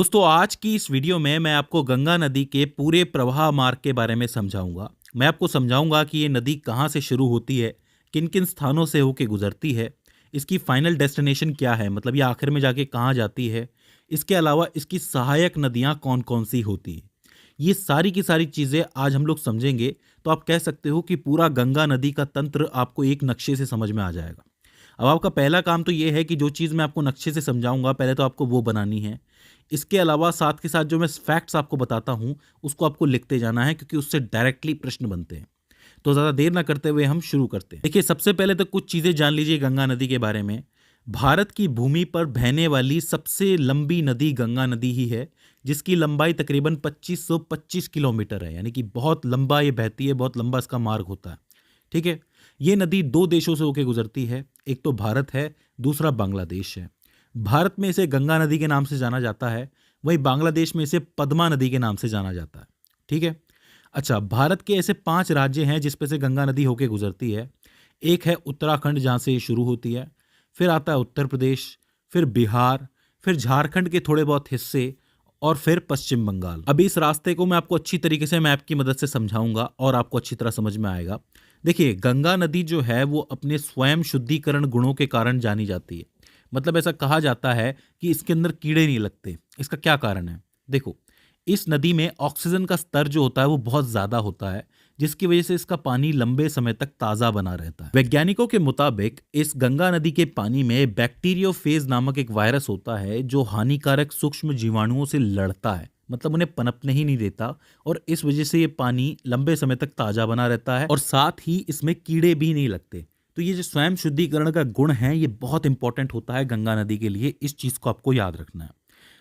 दोस्तों, आज की इस वीडियो में मैं आपको गंगा नदी के पूरे प्रवाह मार्ग के बारे में समझाऊंगा। मैं आपको समझाऊंगा कि ये नदी कहाँ से शुरू होती है, किन किन स्थानों से होके गुजरती है, इसकी फाइनल डेस्टिनेशन क्या है, मतलब ये आखिर में जाके कहाँ जाती है। इसके अलावा इसकी सहायक नदियाँ कौन कौन सी होती हैं, ये सारी की सारी चीज़ें आज हम लोग समझेंगे। तो आप कह सकते हो कि पूरा गंगा नदी का तंत्र आपको एक नक्शे से समझ में आ जाएगा। अब आपका पहला काम तो ये है कि जो चीज़ मैं आपको नक्शे से समझाऊंगा पहले तो आपको वो बनानी है। इसके अलावा साथ के साथ जो मैं फैक्ट्स आपको बताता हूँ उसको आपको लिखते जाना है, क्योंकि उससे डायरेक्टली प्रश्न बनते हैं। तो ज़्यादा देर ना करते हुए हम शुरू करते हैं। देखिए, सबसे पहले तो कुछ चीज़ें जान लीजिए गंगा नदी के बारे में। भारत की भूमि पर बहने वाली सबसे लंबी नदी गंगा नदी ही है, जिसकी लंबाई तकरीबन 2525 किलोमीटर है। यानी कि बहुत लंबा ये बहती है, बहुत लंबा इसका मार्ग होता है। ठीक है। ये नदी दो देशों से होकर गुजरती है, एक तो भारत है, दूसरा बांग्लादेश है। भारत में इसे गंगा नदी के नाम से जाना जाता है, वहीं बांग्लादेश में इसे पद्मा नदी के नाम से जाना जाता है। ठीक है। अच्छा, भारत के ऐसे 5 राज्य हैं जिस पे से गंगा नदी होके गुजरती है। एक है उत्तराखंड, जहाँ से ये शुरू होती है। फिर आता है उत्तर प्रदेश, फिर बिहार, फिर झारखंड के थोड़े बहुत हिस्से, और फिर पश्चिम बंगाल। अभी इस रास्ते को मैं आपको अच्छी तरीके से मैप की मदद से समझाऊंगा और आपको अच्छी तरह समझ में आएगा। देखिए, गंगा नदी जो है वो अपने स्वयं शुद्धिकरण गुणों के कारण जानी जाती है। मतलब ऐसा कहा जाता है कि इसके अंदर कीड़े नहीं लगते। इसका क्या कारण है? देखो, इस नदी में ऑक्सीजन का स्तर जो होता है वो बहुत ज़्यादा होता है, जिसकी वजह से इसका पानी लंबे समय तक ताज़ा बना रहता है। वैज्ञानिकों के मुताबिक इस गंगा नदी के पानी में बैक्टीरियोफेज नामक एक वायरस होता है जो हानिकारक सूक्ष्म जीवाणुओं से लड़ता है, मतलब उन्हें पनपने ही नहीं देता, और इस वजह से ये पानी लंबे समय तक ताज़ा बना रहता है और साथ ही इसमें कीड़े भी नहीं लगते। तो ये जो स्वयं शुद्धिकरण का गुण है ये बहुत इंपॉर्टेंट होता है गंगा नदी के लिए। इस चीज़ को आपको याद रखना है।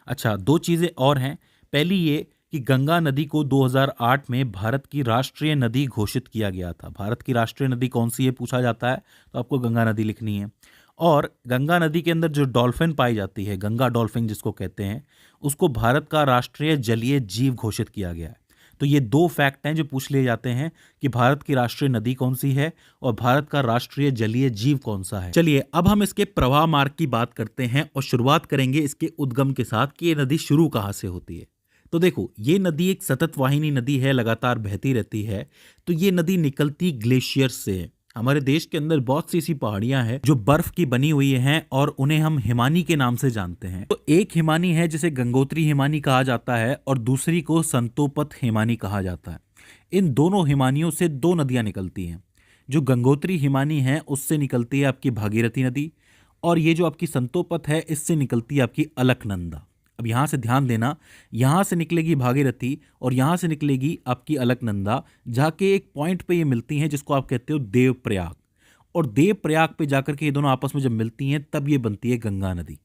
अच्छा, दो चीज़ें और हैं। पहली ये कि गंगा नदी को 2008 में भारत की राष्ट्रीय नदी घोषित किया गया था। भारत की राष्ट्रीय नदी कौन सी है पूछा जाता है तो आपको गंगा नदी लिखनी है। और गंगा नदी के अंदर जो डॉल्फिन पाई जाती है, गंगा डॉल्फिन जिसको कहते हैं, उसको भारत का राष्ट्रीय जलीय जीव घोषित किया गया है। तो ये दो फैक्ट हैं जो पूछ लिए जाते हैं कि भारत की राष्ट्रीय नदी कौन सी है और भारत का राष्ट्रीय जलीय जीव कौन सा है। चलिए, अब हम इसके प्रवाह मार्ग की बात करते हैं और शुरुआत करेंगे इसके उद्गम के साथ कि ये नदी शुरू कहाँ से होती है। तो देखो, ये नदी एक सतत वाहिनी नदी है, लगातार बहती रहती है। तो ये नदी निकलती ग्लेशियर से है। हमारे देश के अंदर बहुत सी ऐसी पहाड़ियां हैं जो बर्फ की बनी हुई हैं और उन्हें हम हिमानी के नाम से जानते हैं। तो एक हिमानी है जिसे गंगोत्री हिमानी कहा जाता है और दूसरी को संतोपत हिमानी कहा जाता है। इन दोनों हिमानियों से दो नदियां निकलती हैं। जो गंगोत्री हिमानी है उससे निकलती है आपकी भागीरथी नदी, और ये जो आपकी संतोपत है इससे निकलती है आपकी अलकनंदा। अब यहाँ से ध्यान देना, यहाँ से निकलेगी भागीरथी और यहाँ से निकलेगी आपकी अलकनंदा, जाके एक पॉइंट पे ये मिलती हैं जिसको आप कहते हो देवप्रयाग। और देवप्रयाग पे जाकर के ये दोनों आपस में जब मिलती हैं तब ये बनती है गंगा नदी।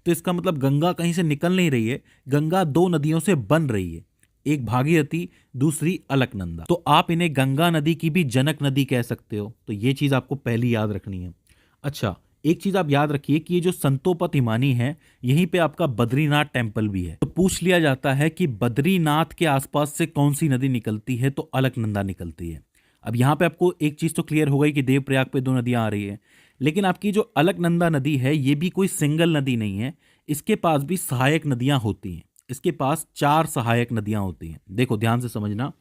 तो इसका मतलब गंगा कहीं से निकल नहीं रही है, गंगा दो नदियों से बन रही है, एक भागीरथी, दूसरी अलकनंदा। तो आप इन्हें गंगा नदी की भी जनक नदी कह सकते हो। तो ये चीज़ आपको पहली याद रखनी है। अच्छा, एक चीज आप याद रखिए कि ये जो संतोपत हिमानी है, यहीं पे आपका बद्रीनाथ टेम्पल भी है। तो पूछ लिया जाता है कि बद्रीनाथ के आसपास से कौन सी नदी निकलती है, तो अलकनंदा निकलती है। अब यहाँ पे आपको एक चीज तो क्लियर हो गई कि देवप्रयाग पे दो नदियां आ रही है, लेकिन आपकी जो अलकनंदा नदी है ये भी कोई सिंगल नदी नहीं है। इसके पास भी सहायक नदियां होती हैं। इसके पास 4 सहायक नदियां होती हैं। देखो, ध्यान से समझना।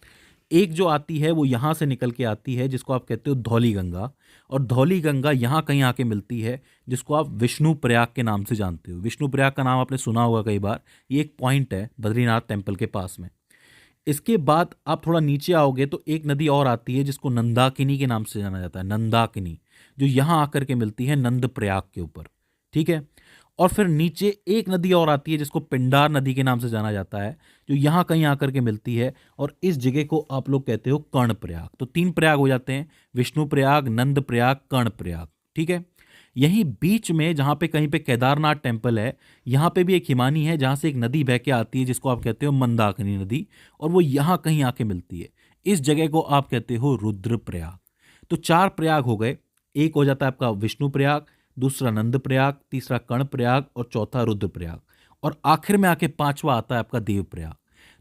एक जो आती है वो यहाँ से निकल के आती है जिसको आप कहते हो धौली गंगा, और धौली गंगा यहाँ कहीं आके मिलती है जिसको आप विष्णु प्रयाग के नाम से जानते हो। विष्णु प्रयाग का नाम आपने सुना होगा कई बार। ये एक पॉइंट है बद्रीनाथ टेम्पल के पास में। इसके बाद आप थोड़ा नीचे आओगे तो एक नदी और आती है जिसको नंदाकिनी के नाम से जाना जाता है। नंदाकिनी, जो यहाँ आकर के मिलती है नंद प्रयाग के ऊपर। ठीक है। और फिर नीचे एक नदी और आती है जिसको पिंडार नदी के नाम से जाना जाता है, जो यहाँ कहीं आकर के मिलती है, और इस जगह को आप लोग कहते हो कर्ण प्रयाग। तो 3 प्रयाग हो जाते हैं, विष्णु प्रयाग, नंद प्रयाग, कर्ण प्रयाग। ठीक है। यहीं बीच में जहाँ पे कहीं पे केदारनाथ टेम्पल है, यहाँ पे भी एक हिमानी है जहाँ से एक नदी बह के आती है जिसको आप कहते हो मंदाकिनी नदी, और वो यहाँ कहीं आके मिलती है। इस जगह को आप कहते हो रुद्रप्रयाग। तो 4 प्रयाग हो गए। एक हो जाता है आपका विष्णु प्रयाग, दूसरा नंद प्रयाग, तीसरा कर्ण प्रयाग और चौथा रुद्र प्रयाग, और आखिर में आके 5वां आता है आपका देव प्रयाग।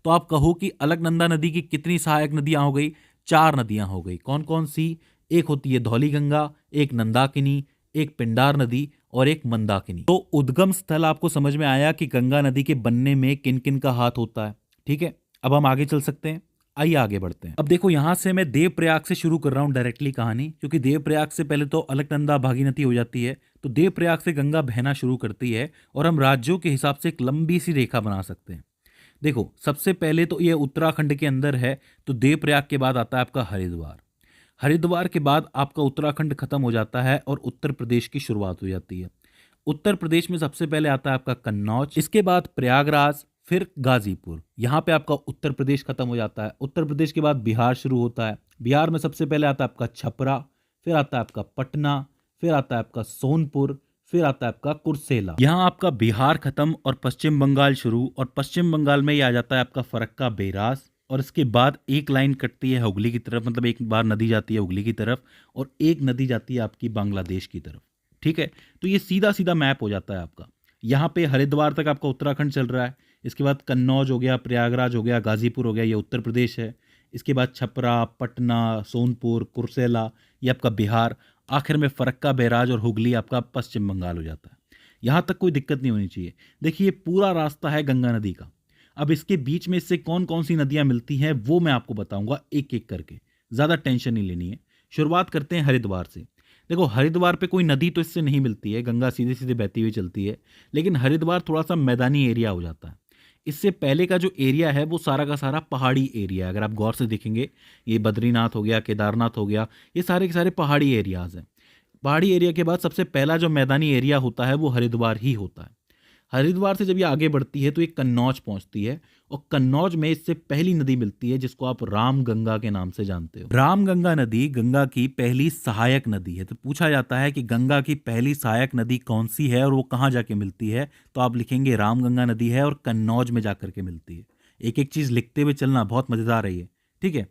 तो आप कहो कि अलकनंदा नदी की कितनी सहायक नदियां हो गई? 4 नदियां हो गई। कौन कौन सी? एक होती है धौली गंगा, एक नंदाकिनी, एक पिंडार नदी और एक मंदाकिनी। तो उद्गम स्थल आपको समझ में आया कि गंगा नदी के बनने में किन किन का हाथ होता है। ठीक है, अब हम आगे चल सकते हैं। आइए आगे बढ़ते हैं। अब देखो, यहां से मैं देवप्रयाग से शुरू कर रहा हूं डायरेक्टली कहानी, क्योंकि देवप्रयाग से पहले तो अलकनंदा भागीरथी हो जाती है। तो देवप्रयाग से गंगा बहना शुरू करती है और हम राज्यों के हिसाब से एक लंबी सी रेखा बना सकते हैं। देखो, सबसे पहले तो ये उत्तराखंड के अंदर है, तो देवप्रयाग के बाद आता है आपका हरिद्वार। हरिद्वार के बाद आपका उत्तराखंड खत्म हो जाता है और उत्तर प्रदेश की शुरुआत हो जाती है। उत्तर प्रदेश में सबसे पहले आता है आपका कन्नौज, इसके बाद प्रयागराज, फिर गाजीपुर। यहाँ पे आपका उत्तर प्रदेश खत्म हो जाता है। उत्तर प्रदेश के बाद बिहार शुरू होता है। बिहार में सबसे पहले आता है आपका छपरा, फिर आता है आपका पटना, फिर आता है आपका सोनपुर, फिर आता है आपका कुर्सेला। यहाँ आपका बिहार खत्म और पश्चिम बंगाल शुरू, और पश्चिम बंगाल में ये आ जाता है आपका फरक्का बेरास। और इसके बाद एक लाइन कटती है हुगली की तरफ, मतलब एक बार नदी जाती है हुगली की तरफ और एक नदी जाती है आपकी बांग्लादेश की तरफ। ठीक है, तो ये सीधा सीधा मैप हो जाता है आपका। यहाँ पे हरिद्वार तक आपका उत्तराखंड चल रहा है, इसके बाद कन्नौज हो गया, प्रयागराज हो गया, गाजीपुर हो गया, ये उत्तर प्रदेश है। इसके बाद छपरा, पटना, सोनपुर, कुर्सेला, ये आपका बिहार। आखिर में फरक्का बैराज और हुगली आपका पश्चिम बंगाल हो जाता है। यहाँ तक कोई दिक्कत नहीं होनी चाहिए। देखिए, पूरा रास्ता है गंगा नदी का। अब इसके बीच में इससे कौन कौन सी नदियाँ मिलती हैं वो मैं आपको बताऊंगा एक एक करके, ज़्यादा टेंशन नहीं लेनी है। शुरुआत करते हैं हरिद्वार से। देखो, हरिद्वार पे कोई नदी तो इससे नहीं मिलती है, गंगा सीधे सीधे बहती हुई चलती है, लेकिन हरिद्वार थोड़ा सा मैदानी एरिया हो जाता है। इससे पहले का जो एरिया है वो सारा का सारा पहाड़ी एरिया है। अगर आप गौर से देखेंगे, ये बद्रीनाथ हो गया, केदारनाथ हो गया, ये सारे के सारे पहाड़ी एरियाज हैं। पहाड़ी एरिया के बाद सबसे पहला जो मैदानी एरिया होता है वो हरिद्वार ही होता है। हरिद्वार से जब ये आगे बढ़ती है तो ये कन्नौज पहुंचती है, और कन्नौज में इससे पहली नदी मिलती है जिसको आप राम गंगा के नाम से जानते हो। राम गंगा नदी गंगा की पहली सहायक नदी है। तो पूछा जाता है कि गंगा की पहली सहायक नदी कौन सी है और वो कहाँ जाके मिलती है, तो आप लिखेंगे राम गंगा नदी है और कन्नौज में जाकर के मिलती है। एक एक चीज लिखते हुए चलना, बहुत मजेदार है ये। ठीक है,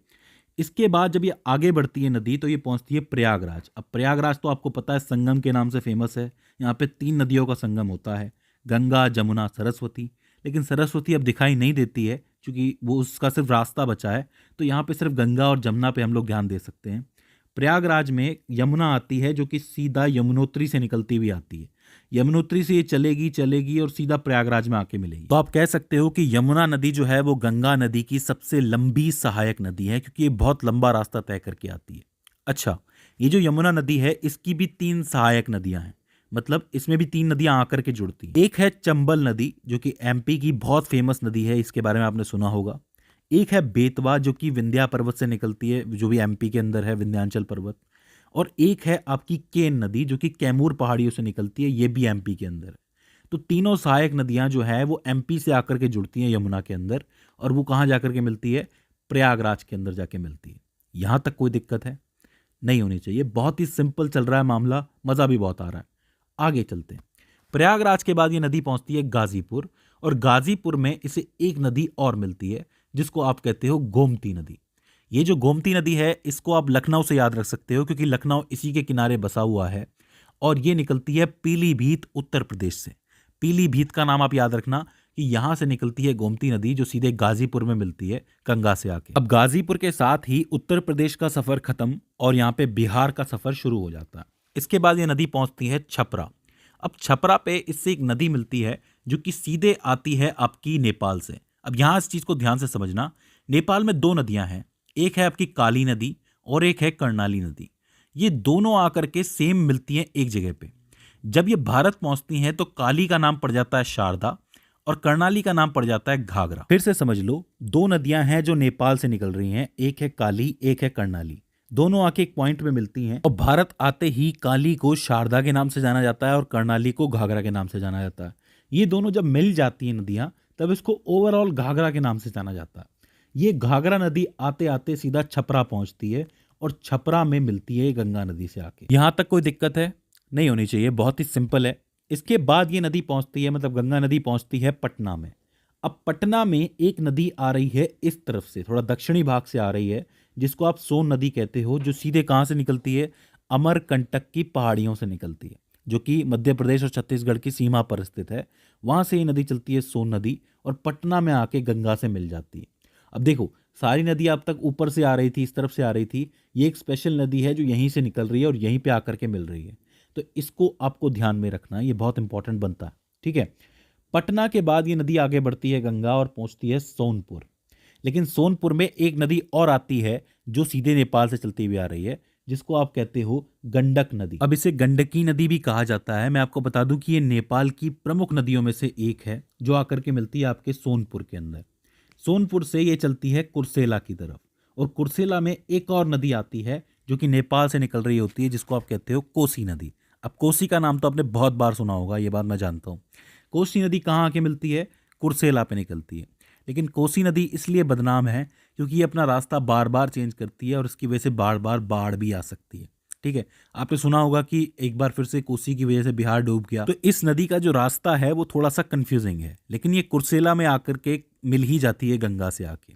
इसके बाद जब ये आगे बढ़ती है नदी तो ये पहुंचती है प्रयागराज। अब प्रयागराज तो आपको पता है संगम के नाम से फेमस है। यहाँ पे 3 नदियों का संगम होता है, गंगा, जमुना, सरस्वती। लेकिन सरस्वती अब दिखाई नहीं देती है क्योंकि वो उसका सिर्फ रास्ता बचा है, तो यहाँ पे सिर्फ गंगा और जमुना पे हम लोग ध्यान दे सकते हैं। प्रयागराज में यमुना आती है जो कि सीधा यमुनोत्री से निकलती हुई आती है। यमुनोत्री से ये चलेगी चलेगी और सीधा प्रयागराज में आके मिलेगी। तो आप कह सकते हो कि यमुना नदी जो है वो गंगा नदी की सबसे लंबी सहायक नदी है, क्योंकि ये बहुत लंबा रास्ता तय करके आती है। अच्छा, ये जो यमुना नदी है इसकी भी 3 सहायक नदियां हैं, मतलब इसमें भी 3 नदियां आकर के जुड़ती हैं। एक है चंबल नदी जो कि एमपी की बहुत फेमस नदी है, इसके बारे में आपने सुना होगा। एक है बेतवा जो कि विंध्या पर्वत से निकलती है, जो भी एमपी के अंदर है, विंध्याचल पर्वत। और एक है आपकी केन नदी जो कि कैमूर पहाड़ियों से निकलती है, ये भी एमपी के अंदर है। तो तीनों सहायक नदियां जो है वो एमपी से आकर के जुड़ती हैं यमुना के अंदर, और वो कहाँ जाकर के मिलती है, प्रयागराज के अंदर जाके मिलती है। यहां तक कोई दिक्कत है नहीं होनी चाहिए, बहुत ही सिंपल चल रहा है मामला, मजा भी बहुत आ रहा है। आगे चलते हैं। प्रयागराज के बाद ये नदी पहुंचती है गाजीपुर, और गाजीपुर में इसे एक नदी और मिलती है जिसको आप कहते हो गोमती नदी। ये जो गोमती नदी है इसको आप लखनऊ से याद रख सकते हो, क्योंकि लखनऊ इसी के किनारे बसा हुआ है, और ये निकलती है पीलीभीत उत्तर प्रदेश से। पीलीभीत का नाम आप याद रखना कि यहां से निकलती है गोमती नदी जो सीधे गाजीपुर में मिलती है गंगा से आके। अब गाजीपुर के साथ ही उत्तर प्रदेश का सफर खत्म और यहाँ पे बिहार का सफर शुरू हो जाता है। इसके बाद ये नदी पहुंचती है छपरा। अब छपरा पे इससे एक नदी मिलती है जो कि सीधे आती है आपकी नेपाल से। अब यहाँ इस चीज को ध्यान से समझना, नेपाल में 2 नदियां हैं, एक है आपकी काली नदी और एक है कर्णाली नदी। ये दोनों आकर के सेम मिलती हैं एक जगह पे। जब ये भारत पहुंचती हैं तो काली का नाम पड़ जाता है शारदा और कर्णाली का नाम पड़ जाता है घाघरा। फिर से समझ लो, 2 नदियां हैं जो नेपाल से निकल रही हैं, एक है काली एक है कर्णाली। दोनों आके एक पॉइंट में मिलती हैं, और भारत आते ही काली को शारदा के नाम से जाना जाता है और कर्णाली को घाघरा के नाम से जाना जाता है। ये दोनों जब मिल जाती हैं नदियां, तब इसको ओवरऑल घाघरा के नाम से जाना जाता है। ये घाघरा नदी आते आते सीधा छपरा पहुंचती है और छपरा में मिलती है गंगा नदी से आके। यहां तक कोई दिक्कत है नहीं होनी चाहिए, बहुत ही सिंपल है। इसके बाद ये नदी पहुंचती है, मतलब गंगा नदी पहुंचती है पटना में। अब पटना में एक नदी आ रही है इस तरफ से, थोड़ा दक्षिणी भाग से आ रही है, जिसको आप सोन नदी कहते हो, जो सीधे कहां से निकलती है, अमरकंटक की पहाड़ियों से निकलती है, जो कि मध्य प्रदेश और छत्तीसगढ़ की सीमा पर स्थित है। वहां से ये नदी चलती है सोन नदी और पटना में आके गंगा से मिल जाती है। अब देखो, सारी नदी अब तक ऊपर से आ रही थी, इस तरफ से आ रही थी, ये एक स्पेशल नदी है जो यहीं से निकल रही है और यहीं पे आकर के मिल रही है। तो इसको आपको ध्यान में रखना है, ये बहुत इंपॉर्टेंट बनता है। ठीक है, पटना के बाद ये नदी आगे बढ़ती है गंगा और पहुंचती है सोनपुर। लेकिन सोनपुर में एक नदी और आती है जो सीधे नेपाल से चलती हुई आ रही है, जिसको आप कहते हो गंडक नदी। अब इसे गंडकी नदी भी कहा जाता है। मैं आपको बता दूं कि ये नेपाल की प्रमुख नदियों में से एक है जो आकर के मिलती है आपके सोनपुर के अंदर। सोनपुर से ये चलती है कुर्सेला की तरफ, और कुर्सेला में एक और नदी आती है जो कि नेपाल से निकल रही होती है, जिसको आप कहते हो कोसी नदी। अब कोसी का नाम तो आपने बहुत बार सुना होगा, ये बात मैं जानता हूँ। कोसी नदी कहाँ आके मिलती है? कुर्सेला पे निकलती है। लेकिन कोसी नदी इसलिए बदनाम है क्योंकि ये अपना रास्ता बार बार चेंज करती है और इसकी वजह से बार बार बाढ़ भी आ सकती है। ठीक है, आपने सुना होगा कि एक बार फिर से कोसी की वजह से बिहार डूब गया। तो इस नदी का जो रास्ता है वो थोड़ा सा कंफ्यूजिंग है, लेकिन ये कुर्सेला में आकर के मिल ही जाती है गंगा से आके।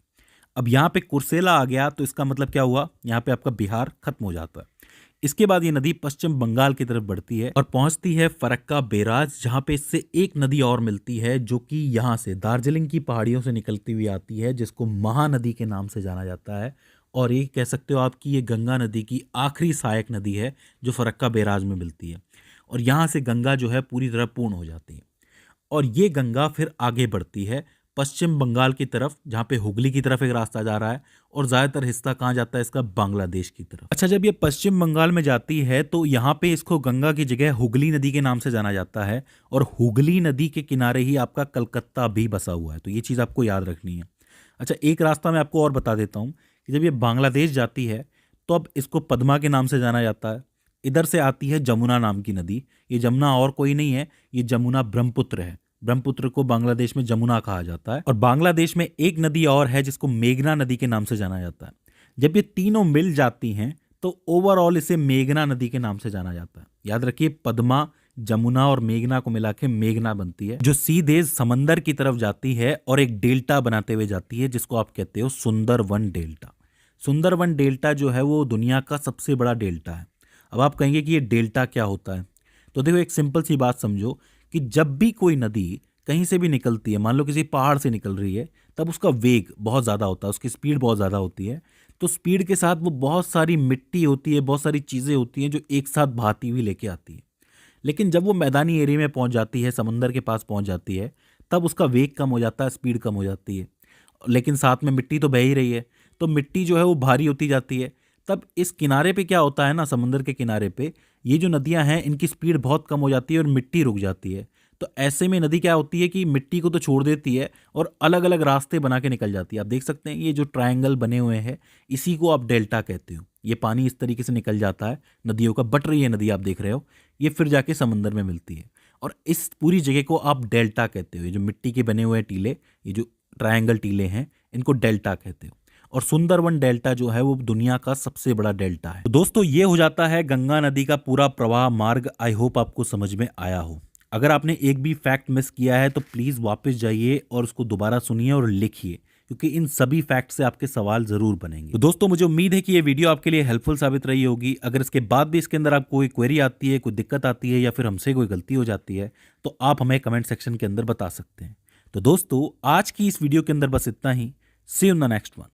अब यहाँ पे कुर्सेला आ गया तो इसका मतलब क्या हुआ? यहाँ पे आपका बिहार खत्म हो जाता है। इसके बाद ये नदी पश्चिम बंगाल की तरफ बढ़ती है और पहुंचती है फरक्का बैराज, जहां पे इससे एक नदी और मिलती है जो कि यहाँ से दार्जिलिंग की पहाड़ियों से निकलती हुई आती है, जिसको महानदी के नाम से जाना जाता है। और ये कह सकते हो आप कि ये गंगा नदी की आखिरी सहायक नदी है जो फरक्का बैराज में मिलती है। और यहाँ से गंगा जो है पूरी तरह पूर्ण हो जाती है। और ये गंगा फिर आगे बढ़ती है पश्चिम बंगाल की तरफ, जहाँ पे हुगली की तरफ एक रास्ता जा रहा है, और ज़्यादातर हिस्सा कहाँ जाता है इसका? बांग्लादेश की तरफ। अच्छा, जब ये पश्चिम बंगाल में जाती है तो यहाँ पे इसको गंगा की जगह हुगली नदी के नाम से जाना जाता है, और हुगली नदी के किनारे ही आपका कलकत्ता भी बसा हुआ है, तो ये चीज़ आपको याद रखनी है। अच्छा, एक रास्ता मैं आपको और बता देता हूँ कि जब ये बांग्लादेश जाती है तो अब इसको पद्मा के नाम से जाना जाता है। इधर से आती है जमुना नाम की नदी। ये जमुना और कोई नहीं है, ये जमुना ब्रह्मपुत्र है। ब्रह्मपुत्र को बांग्लादेश में जमुना कहा जाता है। और बांग्लादेश में एक नदी और है जिसको मेघना नदी के नाम से जाना जाता है। जब ये तीनों मिल जाती हैं तो ओवरऑल इसे मेघना नदी के नाम से जाना जाता है। याद रखिए, पद्मा, जमुना और मेघना को मिला के मेघना बनती है, जो सीधे समंदर की तरफ जाती है और एक डेल्टा बनाते हुए जाती है, जिसको आप कहते हो सुंदरवन डेल्टा। सुंदरवन डेल्टा जो है वो दुनिया का सबसे बड़ा डेल्टा है। अब आप कहेंगे कि ये डेल्टा क्या होता है? तो देखो, एक सिंपल सी बात समझो कि जब भी कोई नदी कहीं से भी निकलती है, मान लो किसी पहाड़ से निकल रही है, तब उसका वेग बहुत ज़्यादा होता है, उसकी स्पीड बहुत ज़्यादा होती है। तो स्पीड के साथ वो बहुत सारी मिट्टी होती है, बहुत सारी चीज़ें होती हैं जो एक साथ बहाती हुई लेके आती है। लेकिन जब वो मैदानी एरिया में पहुंच जाती है, समंदर के पास पहुंच जाती है, तब उसका वेग कम हो जाता है, स्पीड कम हो जाती है। लेकिन साथ में मिट्टी तो बह ही रही है, तो मिट्टी जो है वो भारी होती जाती है। तब इस किनारे पे क्या होता है ना, समंदर के किनारे पे ये जो नदियां हैं इनकी स्पीड बहुत कम हो जाती है और मिट्टी रुक जाती है। तो ऐसे में नदी क्या होती है कि मिट्टी को तो छोड़ देती है और अलग अलग रास्ते बना के निकल जाती है। आप देख सकते हैं ये जो ट्रायंगल बने हुए हैं, इसी को आप डेल्टा कहते हो। ये पानी इस तरीके से निकल जाता है नदियों का, बट रही है नदी, आप देख रहे हो, ये फिर जाके समंदर में मिलती है, और इस पूरी जगह को आप डेल्टा कहते हो। ये जो मिट्टी के बने हुए टीले, ये जो ट्रायंगल टीले हैं, इनको डेल्टा कहते हो। और सुंदरवन डेल्टा जो है वो दुनिया का सबसे बड़ा डेल्टा है। तो दोस्तों, ये हो जाता है गंगा नदी का पूरा प्रवाह मार्ग। आई होप आपको समझ में आया हो। अगर आपने एक भी फैक्ट मिस किया है तो प्लीज़ वापस जाइए और उसको दोबारा सुनिए और लिखिए, क्योंकि इन सभी फैक्ट से आपके सवाल जरूर बनेंगे। तो दोस्तों, मुझे उम्मीद है कि ये वीडियो आपके लिए हेल्पफुल साबित रही होगी। अगर इसके बाद भी इसके अंदर आपको कोई क्वेरी आती है, कोई दिक्कत आती है, या फिर हमसे कोई गलती हो जाती है, तो आप हमें कमेंट सेक्शन के अंदर बता सकते हैं। तो दोस्तों, आज की इस वीडियो के अंदर बस इतना ही। See you in the next one.